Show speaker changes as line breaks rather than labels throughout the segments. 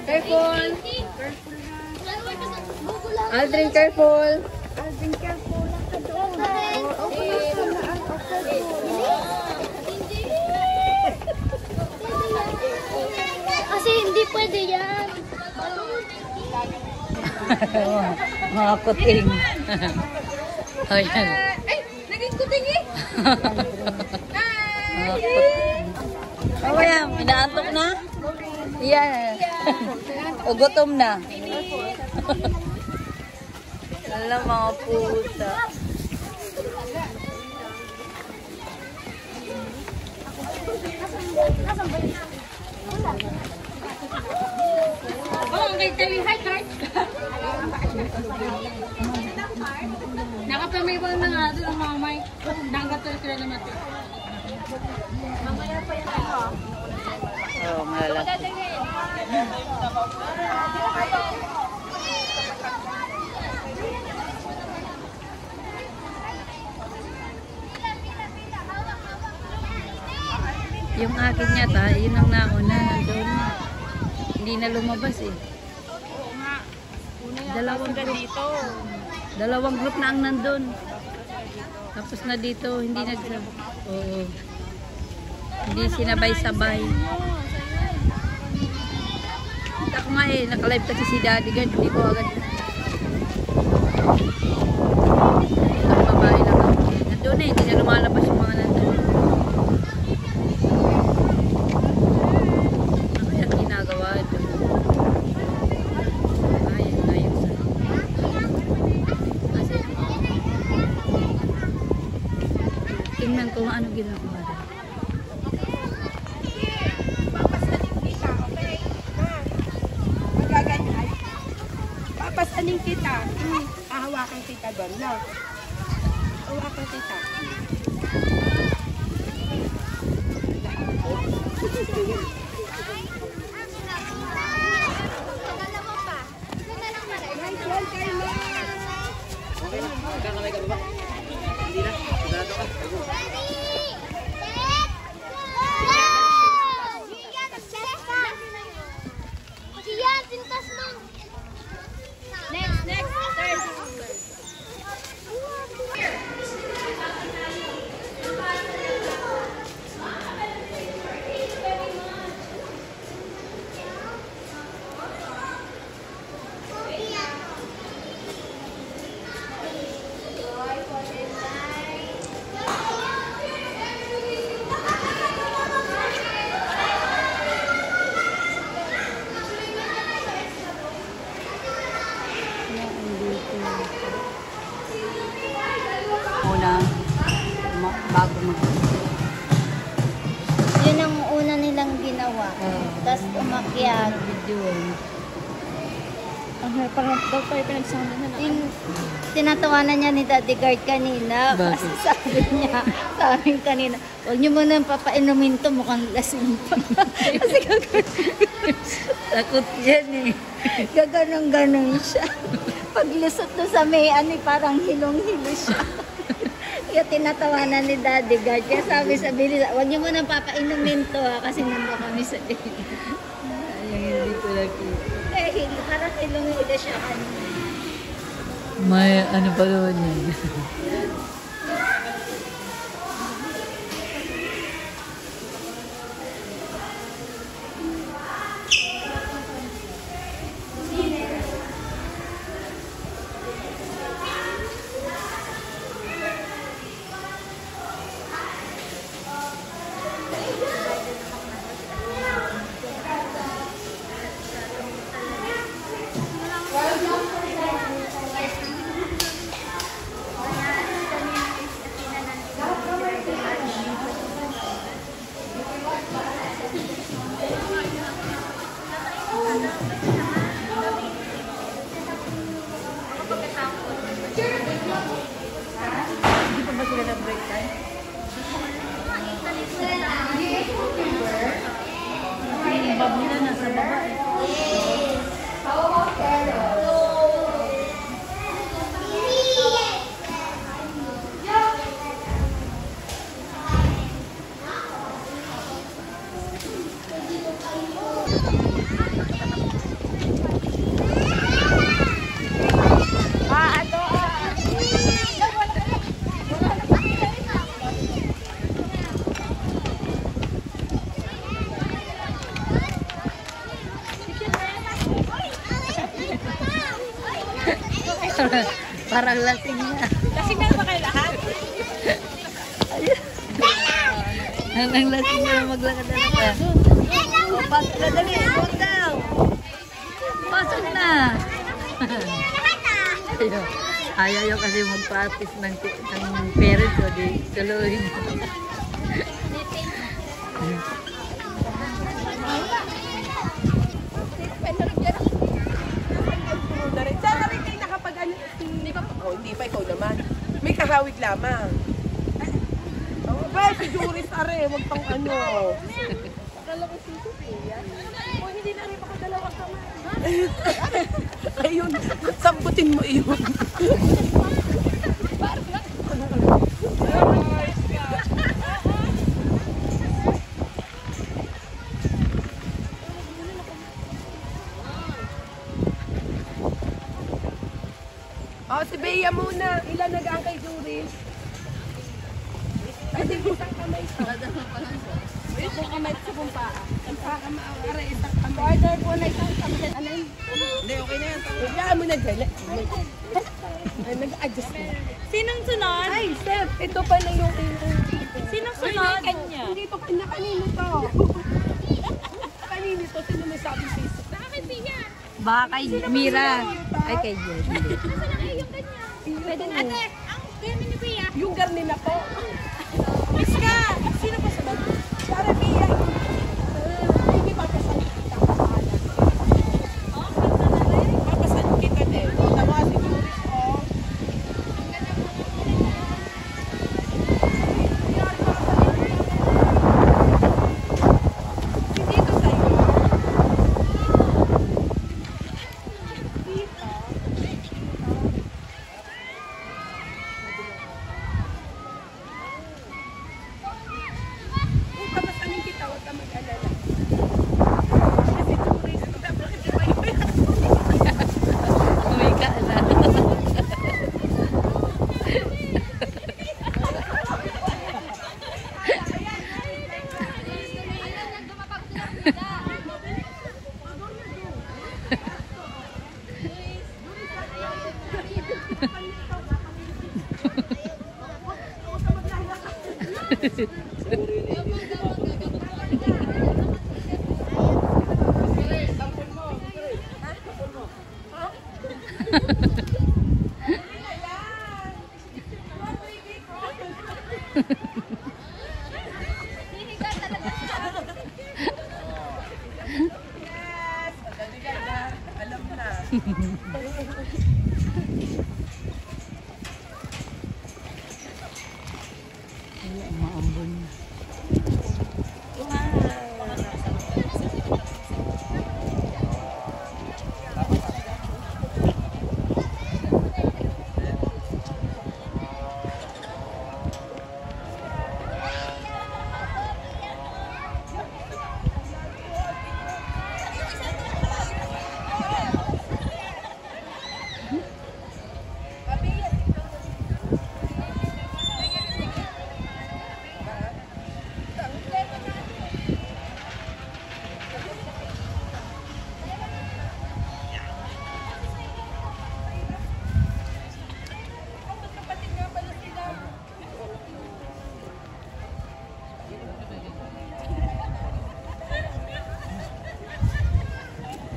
Careful. Aldrin, careful.
Aldrin, careful. Kasi hindi pwede yan.
Mga kuting. Oh, yan.
Ay, naging kuting eh.
Mga kuting. Oh, yan. Pinaantok na? Yan. O, gutom na. Alam, mga puta.
Oh, ang ganda yung height, right? Nakapamibang na nga doon ang mga mic. Nangatol sila naman. Mamaya pa yan ako.
Oo, malalaki. Yung akin yata, yun ang nauna, nandun. Hindi na lumabas eh.
Oo nga.
Dalawang group na ang nandun. Tapos na dito, hindi Oo. Hindi sinabay-sabay. Ako nga eh, naka-live kasi si Daddy Guard, hindi ko agad. Ang babae lang ako. Nandun eh, hindi na lumalabas yung mga nandun. Ano kaya ginagawa doon? Ayun sa. Tingnan ko ano ginagawa doon.
Papasanin kita. Hahawakan kita doon, no? Hahawakan kita.
Bago
Yun ang una nilang ginawa. Tapos umakyat. Parang daw tayo pinagsama na lang. Tinatawanan niya ni Daddy Guard kanina. Kasi sabi niya sa amin kanina, huwag niyo muna papainumin to, mukhang lasing pa. Kasi
takot yan eh.
Gaganong-ganon siya. Paglusot to sa may parang hilong-hilo siya. Kaya tinatawanan ni Daddy Guard. Kaya sabi sa bilis, huwag niyo muna papainumin to kasi nandun kami sa
Ay, hindi ko nakita.
Parang hilong-hilo siya kanina.
May ano pa doon yun. Parang lasing na.
Lasing na ba kayo lahat?
Ang lasing na maglakad na ka. Pasok na dali. Huwag daw. Pasok na. Ayaw kasi magpa-artist ng parents o di saluhin.
Sana rin kayo nakapag ano, hindi pa pa. Oh, hindi pa ikaw naman. May kahawig lamang. Oh, ba, si Juris are, wag pang ano. Kala ko si Sophia. Oh, hindi na rin makadalawang kamay. Ayun, sambutin mo iyon. Oh, si Bea muna. Ilan nagaan kay Juris? Kasi isang kamay pa. Isang kamay sa bumpa. Isang kamay. Isang kamay. Order po na isang kamay. Ano yun? Hindi, okay na yan. Huwag mo na dyan. Ay, nag-adjust na.
Sinong sunod?
Ay, Steph, ito pa na yung
Sinong sunod? Kanya.
Hindi to kanya. Kanino to? Kanino to? Sino may sabi sa isa? Bakit niya?
Baka kay Mira. Ay, kay Jen.
Pwede na. Ate, ang garni ni Pia. Yung garni na po. Miss ka! Sino pa sunod? Para Pia. Hindi pa pasan kita. Papasan kita din. Tama si Juris ko. Hindi ito sa'yo. Papasanin kita, huwag ka mag-alala. Kasi Juris, bakit iba yun?
Uwi ka na.
Yes! Madali ka na. Alam na.
Maambon na.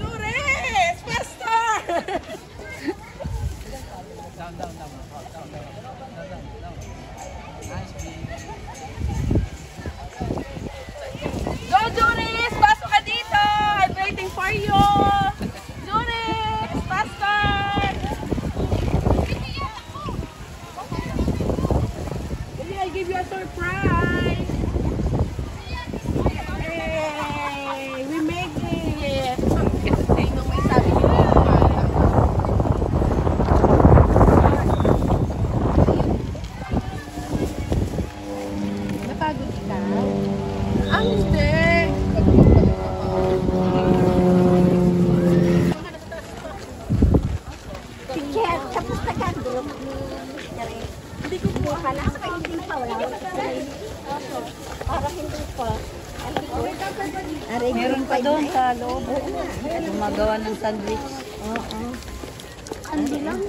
Juris! Faster! Go, Juris! Pasok ka dito! I'm waiting for you! Juris! Faster! Maybe I'll give you a surprise! Yay! We make it! Sino may sabi niyo? Napagod ka? Ang hindi!
Sige, tapos na ka. Hindi ko po pala. Hindi pa. Wala. Para hindi pa.
Meron pa doon sa loob. Gumagawa ng sandwich.
Oo. Andi lang.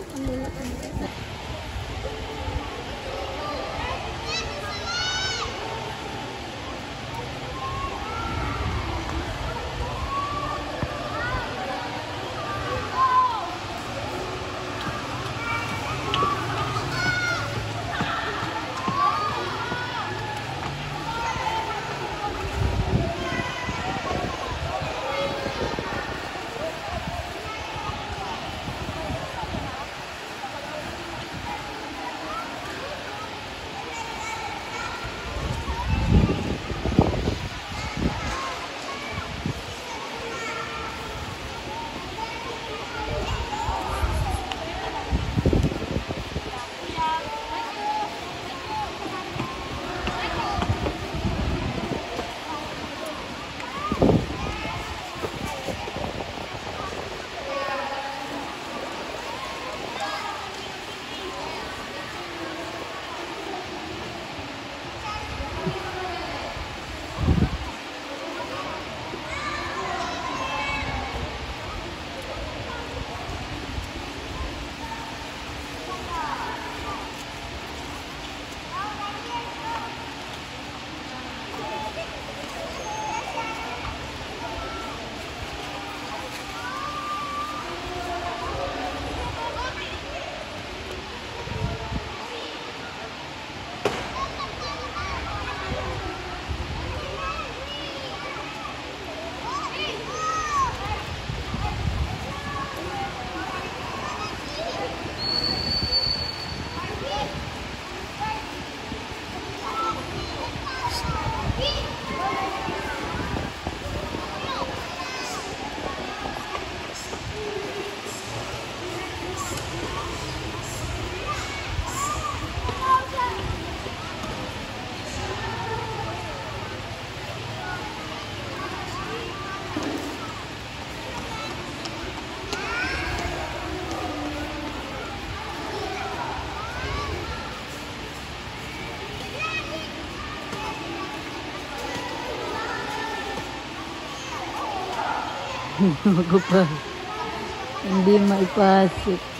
Ako pa. Hindi maipasok.